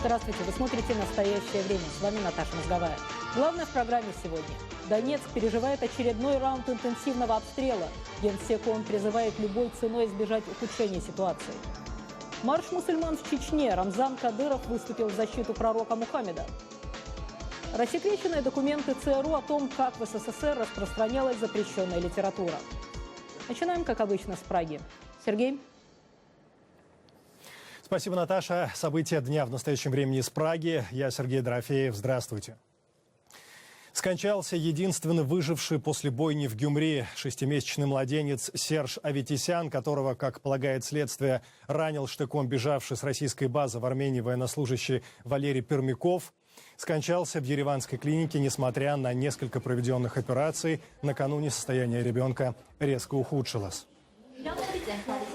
Здравствуйте, вы смотрите «Настоящее время». С вами Наташа Мозговая. Главное в программе сегодня. Донецк переживает очередной раунд интенсивного обстрела. Генсек ООН призывает любой ценой избежать ухудшения ситуации. Марш мусульман в Чечне. Рамзан Кадыров выступил в защиту пророка Мухаммеда. Рассекреченные документы ЦРУ о том, как в СССР распространялась запрещенная литература. Начинаем, как обычно, с Праги. Сергей? Спасибо, Наташа. События дня в настоящем времени из Праги. Я Сергей Дорофеев. Здравствуйте. Скончался единственный выживший после бойни в Гюмри 6-месячный младенец Серж Аветисян, которого, как полагает следствие, ранил штыком бежавший с российской базы в Армении военнослужащий Валерий Пермяков. Скончался в ереванской клинике, несмотря на несколько проведенных операций. Накануне состояние ребенка резко ухудшилось.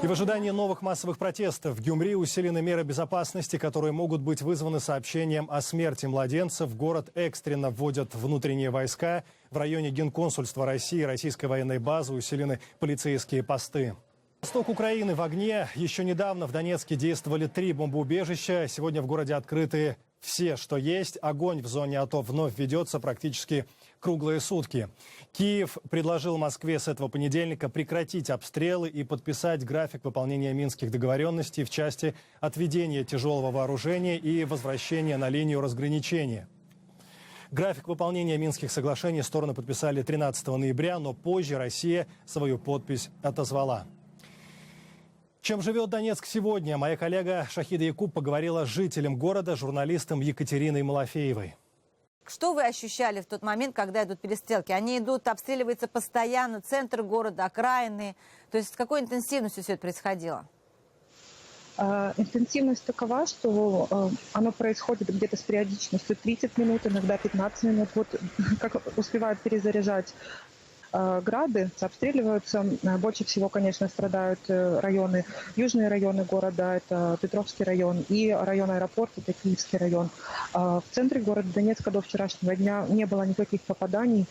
И в ожидании новых массовых протестов в Гюмри усилены меры безопасности, которые могут быть вызваны сообщением о смерти младенца. В город экстренно вводят внутренние войска. В районе Генконсульства России и российской военной базы усилены полицейские посты. Восток Украины в огне. Еще недавно в Донецке действовали 3 бомбоубежища. Сегодня в городе открыты все, что есть. Огонь в зоне АТО вновь ведется практически круглые сутки. Киев предложил Москве с этого понедельника прекратить обстрелы и подписать график выполнения минских договоренностей в части отведения тяжелого вооружения и возвращения на линию разграничения. График выполнения Минских соглашений стороны подписали 13 ноября, но позже Россия свою подпись отозвала. Чем живет Донецк сегодня? Моя коллега Шахида Якуб поговорила с жителем города, журналистом Екатериной Малафеевой. Что вы ощущали в тот момент, когда идут перестрелки? Они идут, обстреливаются постоянно, центр города, окраины. То есть с какой интенсивностью все это происходило? Интенсивность такова, что оно происходит где-то с периодичностью 30 минут, иногда 15 минут. Вот как успевают перезаряжать грады, обстреливаются. Больше всего, конечно, страдают районы, южные районы города, это Петровский район и район аэропорта, это Киевский район. В центре города Донецка до вчерашнего дня не было никаких попаданий,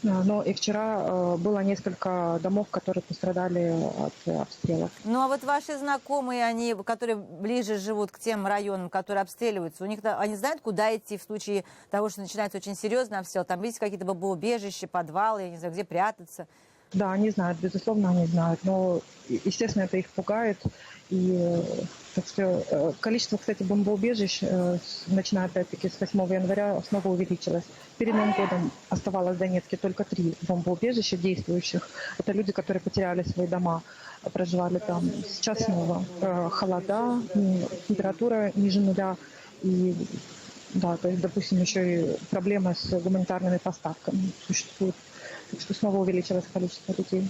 но и вчера было несколько домов, которые пострадали от обстрелов. Ну а вот ваши знакомые, они, которые ближе живут к тем районам, которые обстреливаются, у них, они знают, куда идти в случае того, что начинается очень серьезный обстрел? Там, видите, какие-то бомбоубежища, подвалы, я не знаю, где прятаться? Да, они знают, безусловно, они знают, но, естественно, это их пугает. И так что количество, кстати, бомбоубежищ, начиная опять-таки с 8 января, снова увеличилось. Перед Новым годом оставалось в Донецке только 3 бомбоубежища действующих. Это люди, которые потеряли свои дома, проживали там. Сейчас снова холода, температура ниже нуля. И, да, то есть, допустим, еще и проблемы с гуманитарными поставками существуют. Так что снова увеличилось количество людей.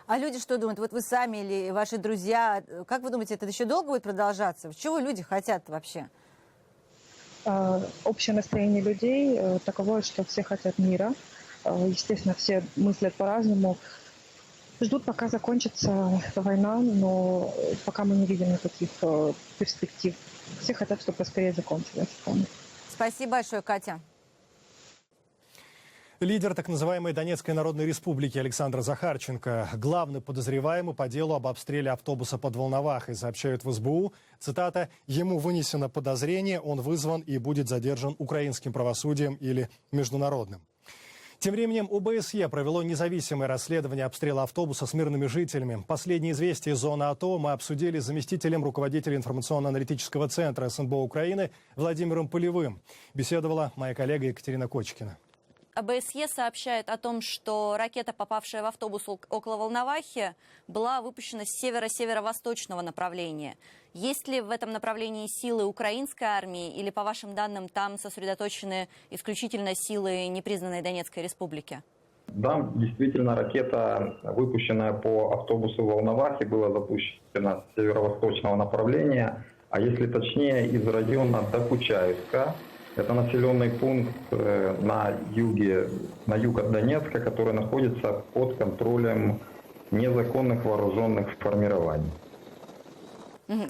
А люди что думают? Вот вы сами или ваши друзья, как вы думаете, это еще долго будет продолжаться? Чего люди хотят вообще? Общее настроение людей таково, что все хотят мира. Естественно, все мыслят по-разному. Ждут, пока закончится война, но пока мы не видим никаких перспектив. Все хотят, чтобы поскорее закончилась. Спасибо большое, Катя. Лидер так называемой Донецкой Народной Республики Александр Захарченко, главный подозреваемый по делу об обстреле автобуса под Волновахой, сообщают в СБУ. Цитата: «Ему вынесено подозрение, он вызван и будет задержан украинским правосудием или международным». Тем временем ОБСЕ провело независимое расследование обстрела автобуса с мирными жителями. Последние известия из зоны АТО мы обсудили с заместителем руководителя информационно-аналитического центра СНБО Украины Владимиром Полевым. Беседовала моя коллега Екатерина Кочкина. ОБСЕ сообщает о том, что ракета, попавшая в автобус около Волновахи, была выпущена с северо-северо-восточного направления. Есть ли в этом направлении силы украинской армии или, по вашим данным, там сосредоточены исключительно силы непризнанной Донецкой республики? Да, действительно, ракета, выпущенная по автобусу Волновахи, была запущена с северо-восточного направления, а если точнее, из района Докучаевска. Это населенный пункт на юг от Донецка, который находится под контролем незаконных вооруженных формирований.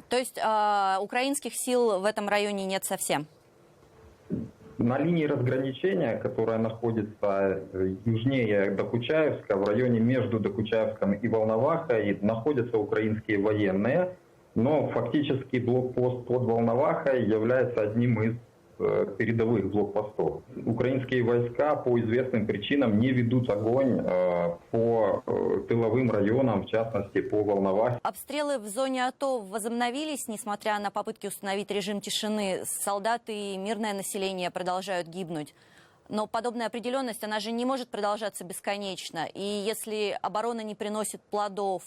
То есть украинских сил в этом районе нет совсем? На линии разграничения, которая находится южнее Докучаевска, в районе между Докучаевском и Волновахой, находятся украинские военные. Но фактически блокпост под Волновахой является одним из передовых блокпостов. Украинские войска по известным причинам не ведут огонь по тыловым районам, в частности по Волновахе. Обстрелы в зоне АТО возобновились, несмотря на попытки установить режим тишины. Солдаты и мирное население продолжают гибнуть. Но подобная определенность, она же не может продолжаться бесконечно. И если оборона не приносит плодов,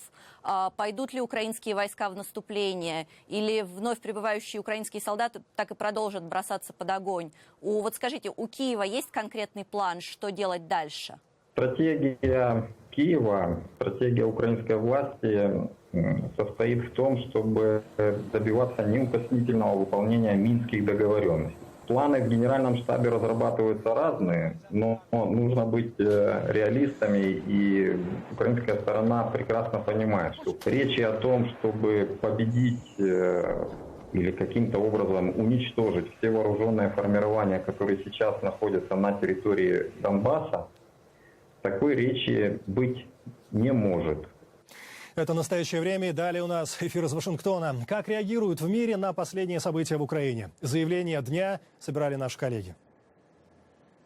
пойдут ли украинские войска в наступление? Или вновь прибывающие украинские солдаты так и продолжат бросаться под огонь? Вот скажите, у Киева есть конкретный план, что делать дальше? Стратегия Киева, стратегия украинской власти состоит в том, чтобы добиваться неукоснительного выполнения Минских договоренностей. Планы в Генеральном штабе разрабатываются разные, но нужно быть реалистами, и украинская сторона прекрасно понимает, что речи о том, чтобы победить или каким-то образом уничтожить все вооруженные формирования, которые сейчас находятся на территории Донбасса, такой речи быть не может. Это «Настоящее время». Далее у нас эфир из Вашингтона. Как реагируют в мире на последние события в Украине? Заявление дня собирали наши коллеги.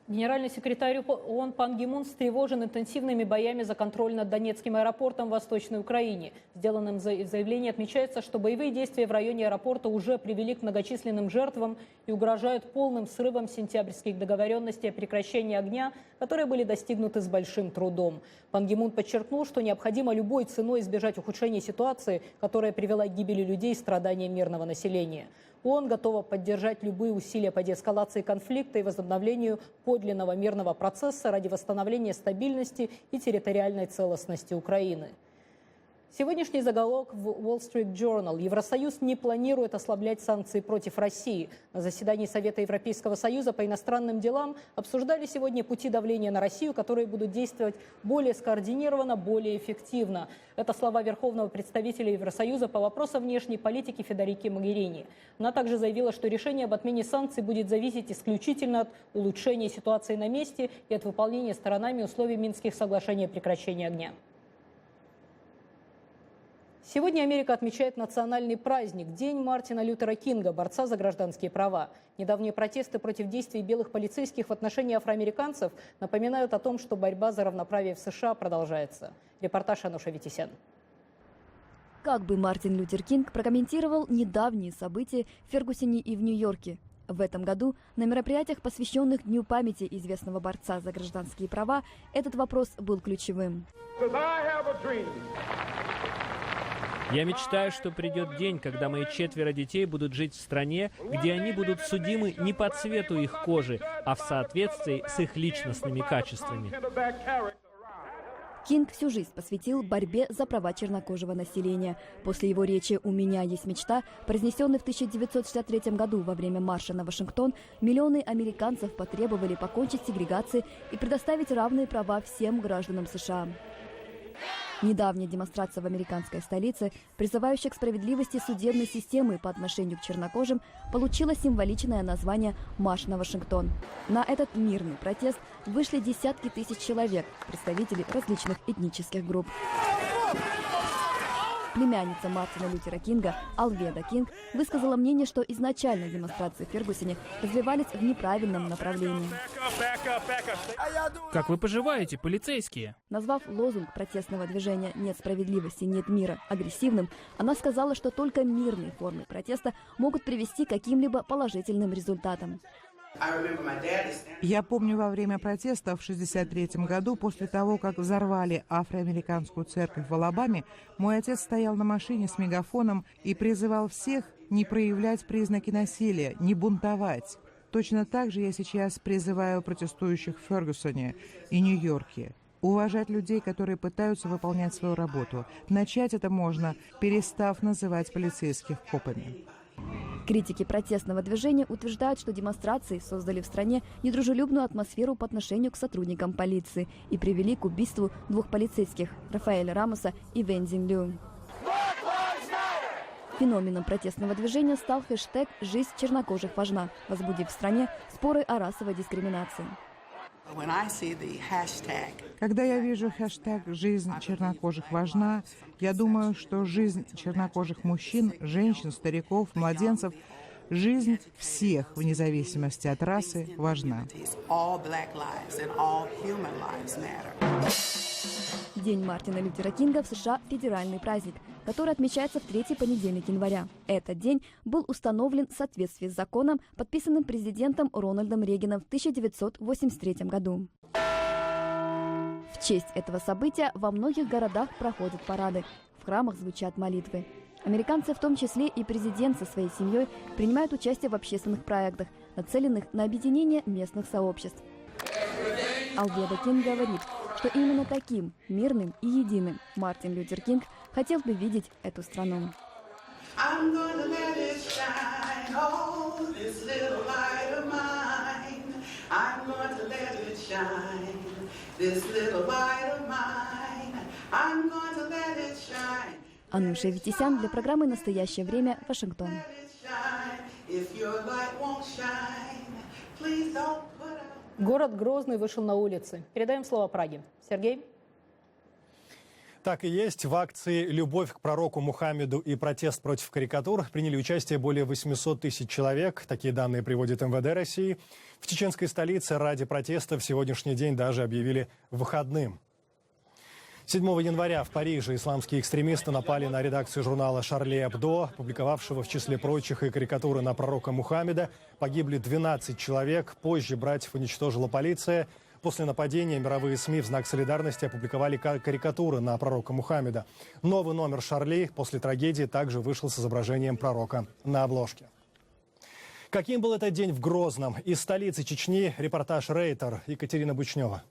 Генеральный секретарь ООН Пан Ги Мун встревожен интенсивными боями за контроль над Донецким аэропортом в Восточной Украине. В сделанном заявлении отмечается, что боевые действия в районе аэропорта уже привели к многочисленным жертвам и угрожают полным срывом сентябрьских договоренностей о прекращении огня, которые были достигнуты с большим трудом. Пан Ги Мун подчеркнул, что необходимо любой ценой избежать ухудшения ситуации, которая привела к гибели людей и страданиям мирного населения. ООН готова поддержать любые усилия по деэскалации конфликта и возобновлению подлинного мирного процесса ради восстановления стабильности и территориальной целостности Украины. Сегодняшний заголовок в Wall Street Journal. Евросоюз не планирует ослаблять санкции против России. На заседании Совета Европейского Союза по иностранным делам обсуждали сегодня пути давления на Россию, которые будут действовать более скоординированно, более эффективно. Это слова верховного представителя Евросоюза по вопросам внешней политики Федерики Могерини. Она также заявила, что решение об отмене санкций будет зависеть исключительно от улучшения ситуации на месте и от выполнения сторонами условий Минских соглашений о прекращении огня. Сегодня Америка отмечает национальный праздник – День Мартина Лютера Кинга, борца за гражданские права. Недавние протесты против действий белых полицейских в отношении афроамериканцев напоминают о том, что борьба за равноправие в США продолжается. Репортаж Ануша Витисян. Как бы Мартин Лютер Кинг прокомментировал недавние события в Фергюсоне и в Нью-Йорке? В этом году на мероприятиях, посвященных Дню памяти известного борца за гражданские права, этот вопрос был ключевым. Я мечтаю, что придет день, когда мои 4 детей будут жить в стране, где они будут судимы не по цвету их кожи, а в соответствии с их личностными качествами. Кинг всю жизнь посвятил борьбе за права чернокожего населения. После его речи «У меня есть мечта», произнесенной в 1963 году во время марша на Вашингтон, миллионы американцев потребовали покончить с сегрегацией и предоставить равные права всем гражданам США. Недавняя демонстрация в американской столице, призывающая к справедливости судебной системы по отношению к чернокожим, получила символичное название «Марш на Вашингтон». На этот мирный протест вышли десятки тысяч человек, представителей различных этнических групп. Племянница Мартина Лютера Кинга, Алведа Кинг, высказала мнение, что изначально демонстрации в Фергюсоне развивались в неправильном направлении. Как вы поживаете, полицейские? Назвав лозунг протестного движения «Нет справедливости, нет мира» агрессивным, она сказала, что только мирные формы протеста могут привести к каким-либо положительным результатам. Я помню во время протеста в 1963 году, после того, как взорвали афроамериканскую церковь в Алабаме, мой отец стоял на машине с мегафоном и призывал всех не проявлять признаки насилия, не бунтовать. Точно так же я сейчас призываю протестующих в Фергюсоне и Нью-Йорке уважать людей, которые пытаются выполнять свою работу. Начать это можно, перестав называть полицейских копами. Критики протестного движения утверждают, что демонстрации создали в стране недружелюбную атмосферу по отношению к сотрудникам полиции и привели к убийству 2 полицейских – Рафаэля Рамоса и Вэн Цзиньлю. Феноменом протестного движения стал хэштег «Жизнь чернокожих важна», возбудив в стране споры о расовой дискриминации. Когда я вижу хэштег «Жизнь чернокожих важна», я думаю, что жизнь чернокожих мужчин, женщин, стариков, младенцев, жизнь всех, вне зависимости от расы, важна. День Мартина Лютера Кинга в США – федеральный праздник, который отмечается в третий понедельник января. Этот день был установлен в соответствии с законом, подписанным президентом Рональдом Рейганом в 1983 году. В честь этого события во многих городах проходят парады, в храмах звучат молитвы. Американцы, в том числе и президент со своей семьей, принимают участие в общественных проектах, нацеленных на объединение местных сообществ. Алведа Кинг говорит, что именно таким мирным и единым Мартин Лютер Кинг хотел бы видеть эту страну. Ануша Витисян для программы «Настоящее время», Вашингтон. Город Грозный вышел на улицы. Передаем слово Праге. Сергей? Так и есть. В акции «Любовь к пророку Мухаммеду» и протест против карикатур приняли участие более 800 тысяч человек. Такие данные приводит МВД России. В чеченской столице ради протеста в сегодняшний день даже объявили выходным. 7 января в Париже исламские экстремисты напали на редакцию журнала «Шарли Эбдо», публиковавшего в числе прочих и карикатуры на пророка Мухаммеда. Погибли 12 человек. Позже братьев уничтожила полиция. После нападения мировые СМИ в знак солидарности опубликовали карикатуры на пророка Мухаммеда. Новый номер «Шарли» после трагедии также вышел с изображением пророка на обложке. Каким был этот день в Грозном? Из столицы Чечни репортаж «Рейтер». Екатерина Бучнева.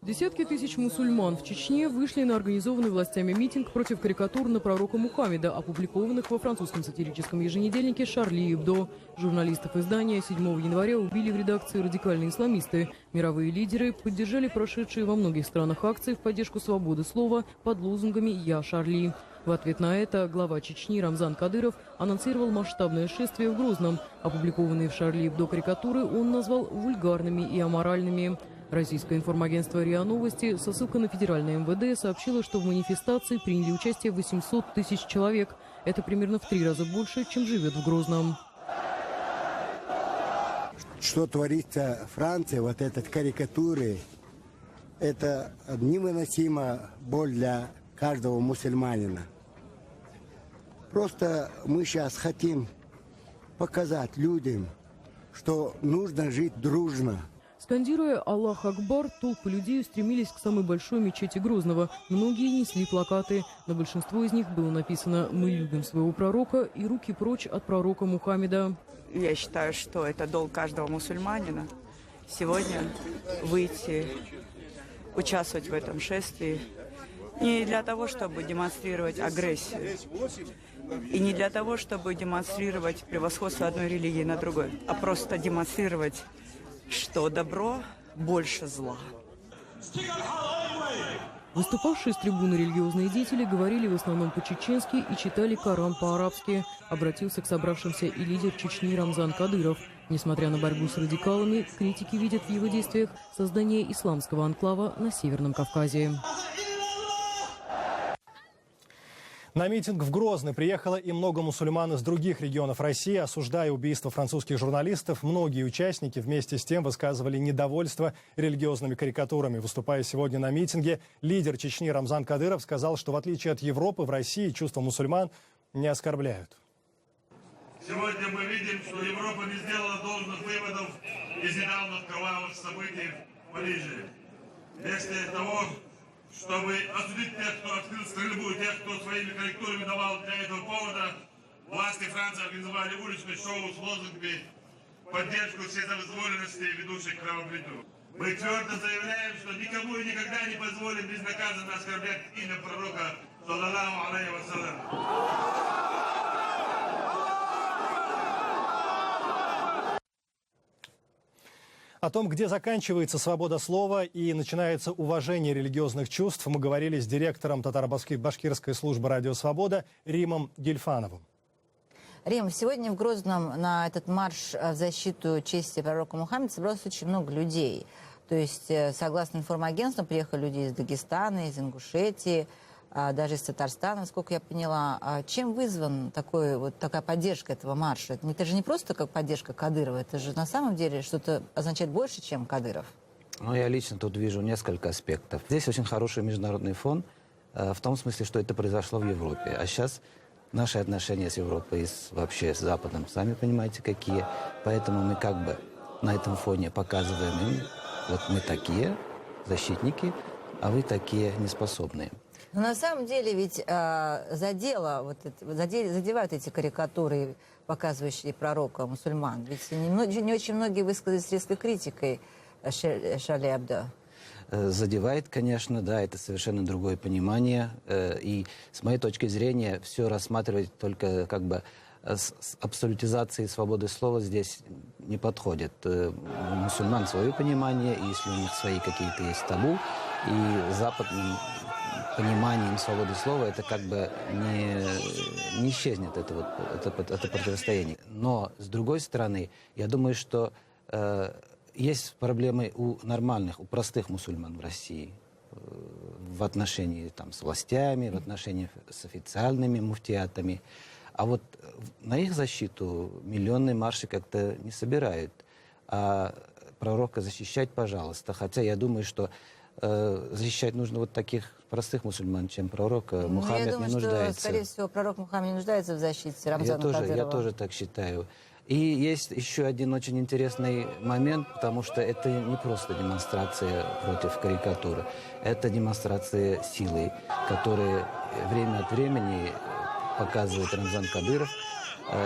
Десятки тысяч мусульман в Чечне вышли на организованный властями митинг против карикатур на пророка Мухаммеда, опубликованных во французском сатирическом еженедельнике «Шарли Эбдо». Журналистов издания 7 января убили в редакции радикальные исламисты. Мировые лидеры поддержали прошедшие во многих странах акции в поддержку свободы слова под лозунгами «Я Шарли». В ответ на это глава Чечни Рамзан Кадыров анонсировал масштабное шествие в Грозном. Опубликованные в «Шарли Эбдо» карикатуры он назвал вульгарными и аморальными. Российское информагентство РИА Новости со ссылкой на федеральное МВД сообщило, что в манифестации приняли участие 800 тысяч человек. Это примерно в 3 раза больше, чем живет в Грозном. Что творится в Франции, вот этой карикатуры, это невыносима боль для каждого мусульманина. Просто мы сейчас хотим показать людям, что нужно жить дружно. Скандируя «Аллах Акбар», толпы людей устремились к самой большой мечети Грозного. Многие несли плакаты. На большинство из них было написано «Мы любим своего пророка» и «Руки прочь от пророка Мухаммеда». Я считаю, что это долг каждого мусульманина сегодня выйти, участвовать в этом шествии. Не для того, чтобы демонстрировать агрессию. И не для того, чтобы демонстрировать превосходство одной религии над другой, а просто демонстрировать, что добро больше зла. Выступавшие с трибуны религиозные деятели говорили в основном по-чеченски и читали Коран по-арабски. Обратился к собравшимся и лидер Чечни Рамзан Кадыров. Несмотря на борьбу с радикалами, критики видят в его действиях создание исламского анклава на Северном Кавказе. На митинг в Грозный приехало и много мусульман из других регионов России. Осуждая убийство французских журналистов, многие участники вместе с тем высказывали недовольство религиозными карикатурами. Выступая сегодня на митинге, лидер Чечни Рамзан Кадыров сказал, что в отличие от Европы, в России чувства мусульман не оскорбляют. Сегодня мы видим, что Европа не сделала должных выводов из недавних кровавых событий в Париже. Вместо того, чтобы осудить тех, кто открыл стрельбу, тех, кто своими корректурами давал для этого повода, власти Франции организовали уличное шоу с лозунгами поддержку вседозволенности, ведущей к кровопролитию. Мы твердо заявляем, что никому и никогда не позволим безнаказанно оскорблять имя пророка, саллаллаху алейхи вассалям. О том, где заканчивается свобода слова и начинается уважение религиозных чувств, мы говорили с директором татаро-башкирской службы «Радио Свобода» Римом Гильфановым. Рим, сегодня в Грозном на этот марш в защиту чести пророка Мухаммеда собралось очень много людей. То есть, согласно информагентству, приехали люди из Дагестана, из Ингушетии, даже из Татарстана, насколько я поняла. Чем вызван такая поддержка этого марша? Это же не просто как поддержка Кадырова, это же на самом деле что-то означает больше, чем Кадыров. Ну, я лично тут вижу несколько аспектов. Здесь очень хороший международный фон, в том смысле, что это произошло в Европе. А сейчас наши отношения с Европой и вообще с Западом, сами понимаете, какие. Поэтому мы как бы на этом фоне показываем им, вот мы такие защитники, а вы такие неспособные. Но на самом деле ведь задевают эти карикатуры, показывающие пророка мусульман. Ведь не очень многие высказались средства критикой Шарли Эбдо. Задевает, конечно, да, это совершенно другое понимание. И с моей точки зрения все рассматривать только как бы с абсолютизацией свободы слова здесь не подходит. У мусульман свое понимание, и если у них свои какие-то есть табу, и западным пониманием свободы слова это как бы не исчезнет, это противостояние. Но, с другой стороны, я думаю, что есть проблемы у нормальных, у простых мусульман в России в отношении с властями, в отношении с официальными муфтиатами. А вот на их защиту миллионные марши как-то не собирают. А пророка защищать, пожалуйста. Хотя я думаю, что защищать нужно вот таких простых мусульман, чем пророка. Мухаммед я думаю, не нуждается. Что, скорее всего, пророк Мухаммед не нуждается в защите Рамзана Кадырова. Я тоже так считаю. И есть еще один очень интересный момент, потому что это не просто демонстрация против карикатуры. Это демонстрация силы, которую время от времени показывает Рамзан Кадыров.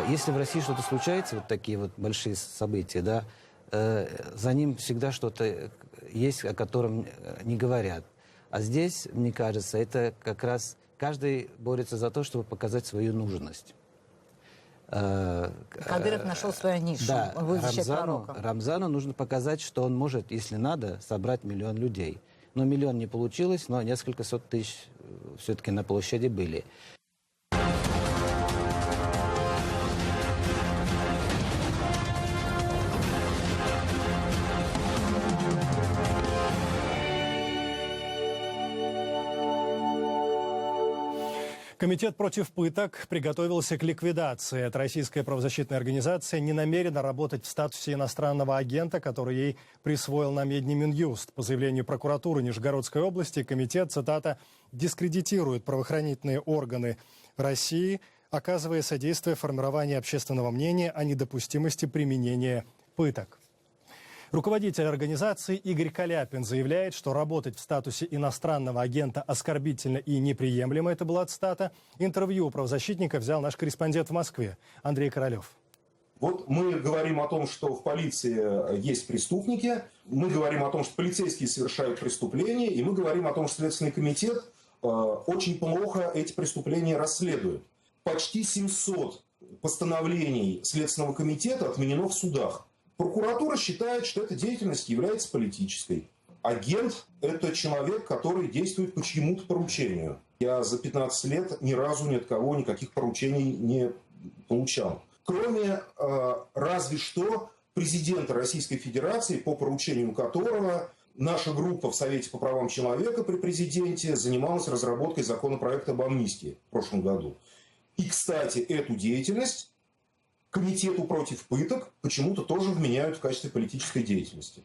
Если в России что-то случается, вот такие вот большие события, да, за ним всегда что-то есть, о котором не говорят. А здесь, мне кажется, это как раз каждый борется за то, чтобы показать свою нужность. Кадыров нашел свою нишу. Да, он будет защищать пророка. Рамзану нужно показать, что он может, если надо, собрать 1 миллион людей. Но 1 миллион не получилось, но несколько сот тысяч все-таки на площади были. Комитет против пыток приготовился к ликвидации. Эта российская правозащитная организация не намерена работать в статусе иностранного агента, который ей присвоил намедни Минюст. По заявлению прокуратуры Нижегородской области, комитет, цитата, «дискредитирует правоохранительные органы России, оказывая содействие формированию общественного мнения о недопустимости применения пыток». Руководитель организации Игорь Каляпин заявляет, что работать в статусе иностранного агента оскорбительно и неприемлемо. Это была цитата. Интервью у правозащитника взял наш корреспондент в Москве Андрей Королев. Вот мы говорим о том, что в полиции есть преступники, мы говорим о том, что полицейские совершают преступления, и мы говорим о том, что Следственный комитет очень плохо эти преступления расследует. Почти 700 постановлений Следственного комитета отменено в судах. Прокуратура считает, что эта деятельность является политической. Агент – это человек, который действует по чьему-то поручению. Я за 15 лет ни разу ни от кого никаких поручений не получал. Кроме разве что президента Российской Федерации, по поручению которого наша группа в Совете по правам человека при президенте занималась разработкой законопроекта об амнистии в прошлом году. И, кстати, эту деятельность Комитету против пыток почему-то тоже вменяют в качестве политической деятельности.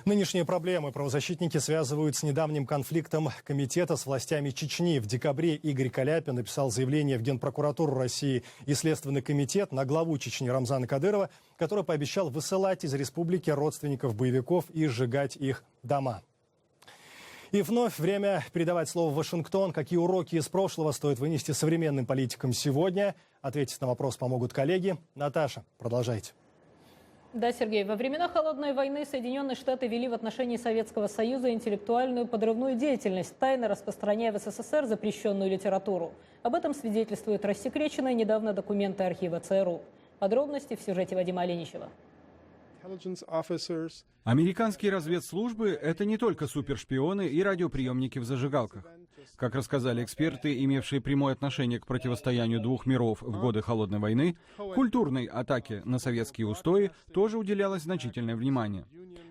Нынешние проблемы правозащитники связывают с недавним конфликтом комитета с властями Чечни. В декабре Игорь Каляпин написал заявление в Генпрокуратуру России и Следственный комитет на главу Чечни Рамзана Кадырова, который пообещал высылать из республики родственников боевиков и сжигать их дома. И вновь время передавать слово в Вашингтон. Какие уроки из прошлого стоит вынести современным политикам сегодня? Ответить на вопрос помогут коллеги. Наташа, продолжайте. Да, Сергей, во времена Холодной войны Соединенные Штаты вели в отношении Советского Союза интеллектуальную подрывную деятельность, тайно распространяя в СССР запрещенную литературу. Об этом свидетельствуют рассекреченные недавно документы архива ЦРУ. Подробности в сюжете Вадима Оленичева. Американские разведслужбы — это не только супершпионы и радиоприемники в зажигалках. Как рассказали эксперты, имевшие прямое отношение к противостоянию двух миров в годы Холодной войны, культурной атаке на советские устои тоже уделялось значительное внимание.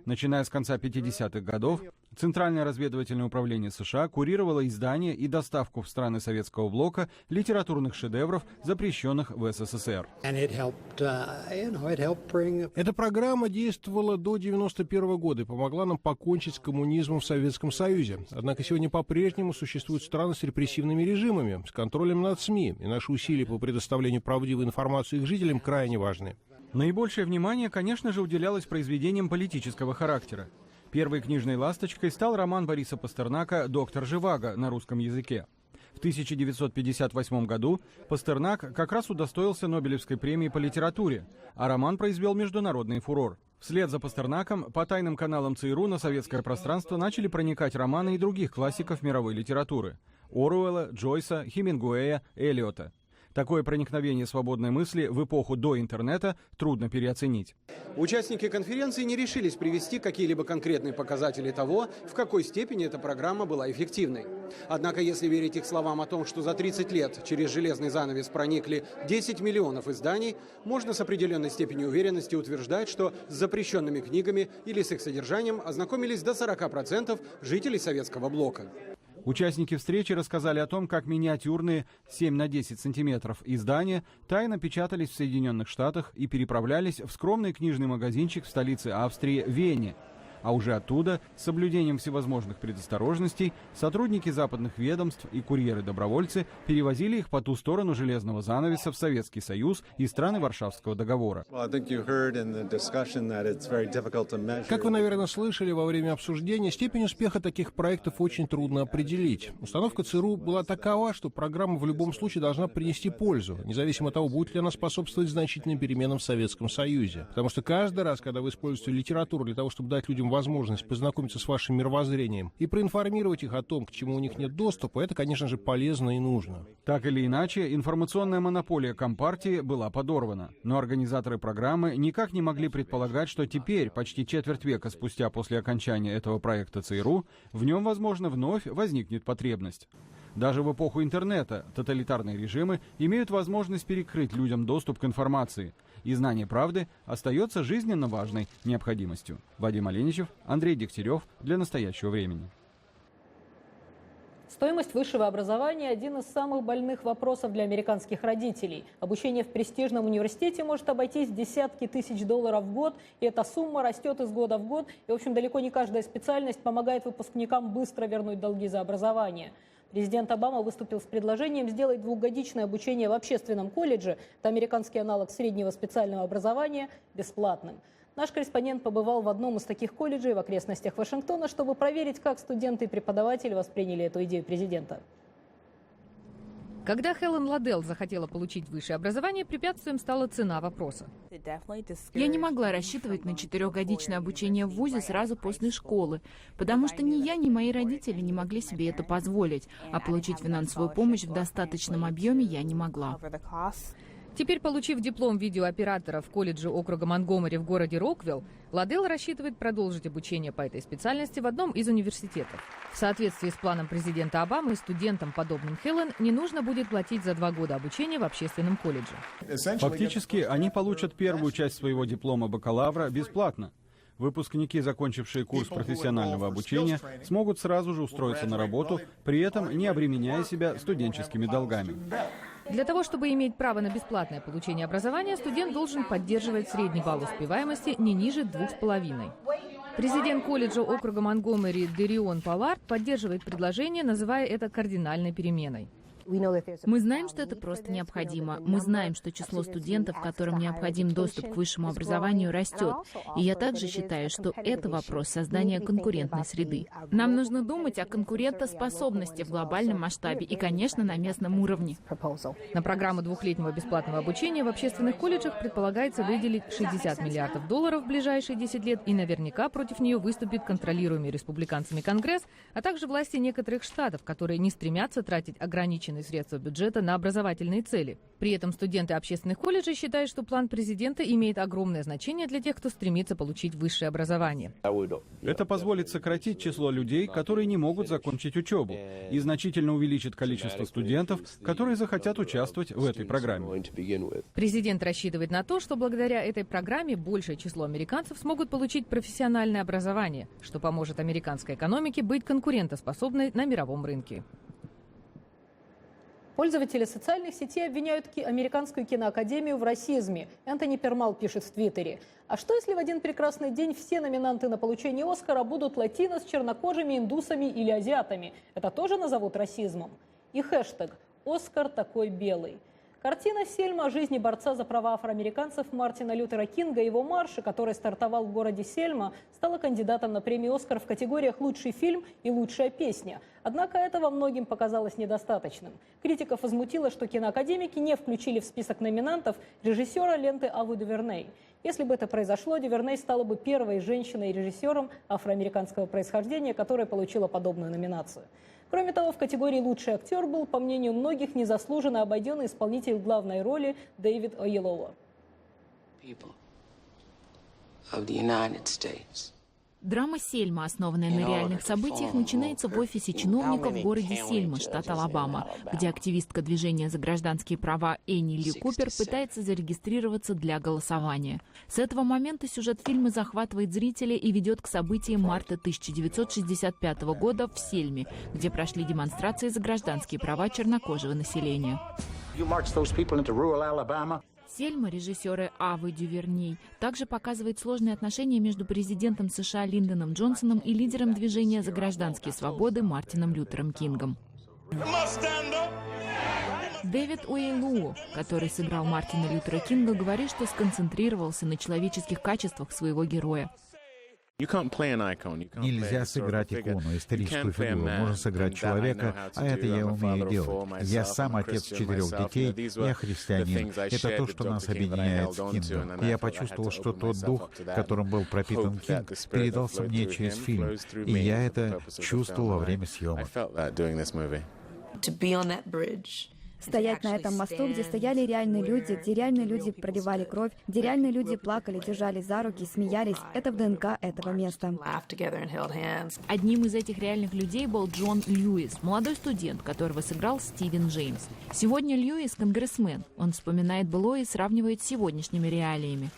Начиная с конца 50-х годов, Центральное разведывательное управление США курировало издание и доставку в страны Советского блока литературных шедевров, запрещенных в СССР. Эта программа действовала до 1991 года и помогла нам покончить с коммунизмом в Советском Союзе. Однако сегодня по-прежнему существуют страны с репрессивными режимами, с контролем над СМИ, и наши усилия по предоставлению правдивой информации их жителям крайне важны. Наибольшее внимание, конечно же, уделялось произведениям политического характера. Первой книжной ласточкой стал роман Бориса Пастернака «Доктор Живаго» на русском языке. В 1958 году Пастернак как раз удостоился Нобелевской премии по литературе, а роман произвел международный фурор. Вслед за Пастернаком по тайным каналам ЦРУ на советское пространство начали проникать романы и других классиков мировой литературы – Оруэлла, Джойса, Хемингуэя, Эллиота. Такое проникновение свободной мысли в эпоху до интернета трудно переоценить. Участники конференции не решились привести какие-либо конкретные показатели того, в какой степени эта программа была эффективной. Однако, если верить их словам о том, что за 30 лет через железный занавес проникли 10 миллионов изданий, можно с определенной степенью уверенности утверждать, что с запрещенными книгами или с их содержанием ознакомились до 40% жителей Советского блока. Участники встречи рассказали о том, как миниатюрные 7 на 10 сантиметров издания тайно печатались в Соединенных Штатах и переправлялись в скромный книжный магазинчик в столице Австрии Вене. А уже оттуда, с соблюдением всевозможных предосторожностей, сотрудники западных ведомств и курьеры-добровольцы перевозили их по ту сторону железного занавеса в Советский Союз и страны Варшавского договора. Как вы, наверное, слышали во время обсуждения, степень успеха таких проектов очень трудно определить. Установка ЦРУ была такова, что программа в любом случае должна принести пользу, независимо от того, будет ли она способствовать значительным переменам в Советском Союзе. Потому что каждый раз, когда вы используете литературу для того, чтобы дать людям возможность познакомиться с вашим мировоззрением и проинформировать их о том, к чему у них нет доступа, это, конечно же, полезно и нужно. Так или иначе, информационная монополия Компартии была подорвана. Но организаторы программы никак не могли предполагать, что теперь, почти четверть века спустя после окончания этого проекта ЦРУ, в нем, возможно, вновь возникнет потребность. Даже в эпоху интернета тоталитарные режимы имеют возможность перекрыть людям доступ к информации. И знание правды остается жизненно важной необходимостью. Вадим Оленичев, Андрей Дегтярев для «Настоящего времени». Стоимость высшего образования – один из самых больных вопросов для американских родителей. Обучение в престижном университете может обойтись в десятки тысяч долларов в год, и эта сумма растет из года в год. И, в общем, далеко не каждая специальность помогает выпускникам быстро вернуть долги за образование. Президент Обама выступил с предложением сделать двухгодичное обучение в общественном колледже, это американский аналог среднего специального образования, бесплатным. Наш корреспондент побывал в одном из таких колледжей в окрестностях Вашингтона, чтобы проверить, как студенты и преподаватели восприняли эту идею президента. Когда Хелен Ладелл захотела получить высшее образование, препятствием стала цена вопроса. Я не могла рассчитывать на 4-годичное обучение в вузе сразу после школы, потому что ни я, ни мои родители не могли себе это позволить, а получить финансовую помощь в достаточном объеме я не могла. Теперь, получив диплом видеооператора в колледже округа Монгомери в городе Роквилл, Ладелл рассчитывает продолжить обучение по этой специальности в одном из университетов. В соответствии с планом президента Обамы, студентам, подобным Хелен, не нужно будет платить за 2 года обучения в общественном колледже. Фактически, они получат первую часть своего диплома бакалавра бесплатно. Выпускники, закончившие курс профессионального обучения, смогут сразу же устроиться на работу, при этом не обременяя себя студенческими долгами. Для того, чтобы иметь право на бесплатное получение образования, студент должен поддерживать средний балл успеваемости не ниже 2,5. Президент колледжа округа Монгомери Дерион Паллард поддерживает предложение, называя это кардинальной переменой. Мы знаем, что это просто необходимо. Мы знаем, что число студентов, которым необходим доступ к высшему образованию, растет. И я также считаю, что это вопрос создания конкурентной среды. Нам нужно думать о конкурентоспособности в глобальном масштабе и, конечно, на местном уровне. На программу двухлетнего бесплатного обучения в общественных колледжах предполагается выделить $60 миллиардов в ближайшие 10 лет, и наверняка против нее выступит контролируемый республиканцами Конгресс, а также власти некоторых штатов, которые не стремятся тратить ограниченный огромные средства бюджета на образовательные цели. При этом студенты общественных колледжей считают, что план президента имеет огромное значение для тех, кто стремится получить высшее образование. Это позволит сократить число людей, которые не могут закончить учебу, и значительно увеличит количество студентов, которые захотят участвовать в этой программе. Президент рассчитывает на то, что благодаря этой программе большее число американцев смогут получить профессиональное образование, что поможет американской экономике быть конкурентоспособной на мировом рынке. Пользователи социальных сетей обвиняют американскую киноакадемию в расизме. Энтони Пермал пишет в Твиттере. А что, если в один прекрасный день все номинанты на получение Оскара будут латино с чернокожими, индусами или азиатами? Это тоже назовут расизмом? И хэштег «Оскар такой белый». Картина «Сельма» о жизни борца за права афроамериканцев Мартина Лютера Кинга и его марше, который стартовал в городе Сельма, стала кандидатом на премию «Оскар» в категориях «Лучший фильм» и «Лучшая песня». Однако этого многим показалось недостаточным. Критиков возмутило, что киноакадемики не включили в список номинантов режиссера ленты Авы Дюверней. Если бы это произошло, Дюверней стала бы первой женщиной-режиссером афроамериканского происхождения, которая получила подобную номинацию. Кроме того, в категории «Лучший актер» был, по мнению многих, незаслуженно обойденный исполнитель главной роли Дэвид Оелоа. Драма «Сельма», основанная на реальных событиях, начинается в офисе чиновника в городе Сельма, штат Алабама, где активистка движения за гражданские права Энни Ли Купер пытается зарегистрироваться для голосования. С этого момента сюжет фильма захватывает зрителя и ведет к событиям марта 1965 года в Сельме, где прошли демонстрации за гражданские права чернокожего населения. «Сельма» режиссера Авы Дюверней также показывает сложные отношения между президентом США Линдоном Джонсоном и лидером движения за гражданские свободы Мартином Лютером Кингом. Дэвид Оелоа, который сыграл Мартина Лютера Кинга, говорит, что сконцентрировался на человеческих качествах своего героя. Нельзя сыграть икону, историческую фигуру. Можно сыграть человека, а это я умею делать. Я сам отец 4 детей, я христианин. Это то, что нас объединяет с Кингом. Я почувствовал, что тот дух, которым был пропитан Кинг, передался мне через фильм. И я это чувствовал во время съемок. Стоять на этом мосту, где стояли реальные люди, где реальные люди проливали кровь, где реальные люди плакали, держались за руки, смеялись. Это в ДНК этого места. Одним из этих реальных людей был Джон Льюис, молодой студент, которого сыграл Стивен Джеймс. Сегодня Льюис – конгрессмен. Он вспоминает былое и сравнивает с сегодняшними реалиями.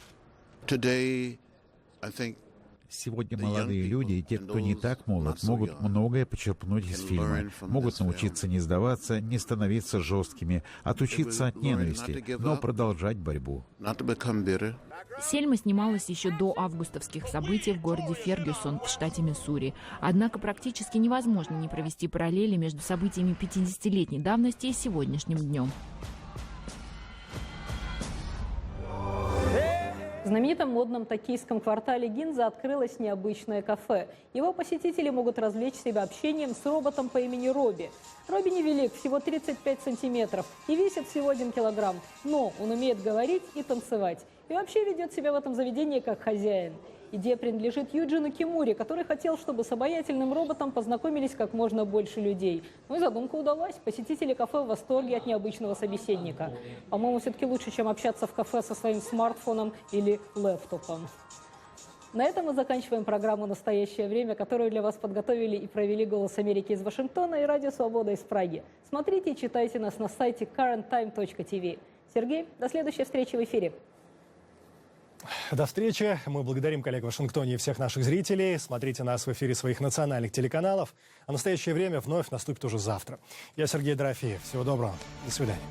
Сегодня молодые люди и те, кто не так молод, могут многое почерпнуть из фильма. Могут научиться не сдаваться, не становиться жесткими, отучиться от ненависти, но продолжать борьбу. «Сельма» снималась еще до августовских событий в городе Фергюсон в штате Миссури. Однако практически невозможно не провести параллели между событиями 50-летней давности и сегодняшним днем. В знаменитом модном токийском квартале Гинза открылось необычное кафе. Его посетители могут развлечь себя общением с роботом по имени Робби. Робби невелик, всего 35 сантиметров, и весит всего 1 килограмм. Но он умеет говорить и танцевать. И вообще ведет себя в этом заведении как хозяин. Идея принадлежит Юджину Кимури, который хотел, чтобы с обаятельным роботом познакомились как можно больше людей. Ну и задумка удалась. Посетители кафе в восторге от необычного собеседника. По-моему, все-таки лучше, чем общаться в кафе со своим смартфоном или лэптопом. На этом мы заканчиваем программу «Настоящее время», которую для вас подготовили и провели «Голос Америки» из Вашингтона и «Радио Свобода» из Праги. Смотрите и читайте нас на сайте currenttime.tv. Сергей, до следующей встречи в эфире. До встречи. Мы благодарим коллег в Вашингтоне и всех наших зрителей. Смотрите нас в эфире своих национальных телеканалов. А настоящее время вновь наступит уже завтра. Я Сергей Дорофеев. Всего доброго. До свидания.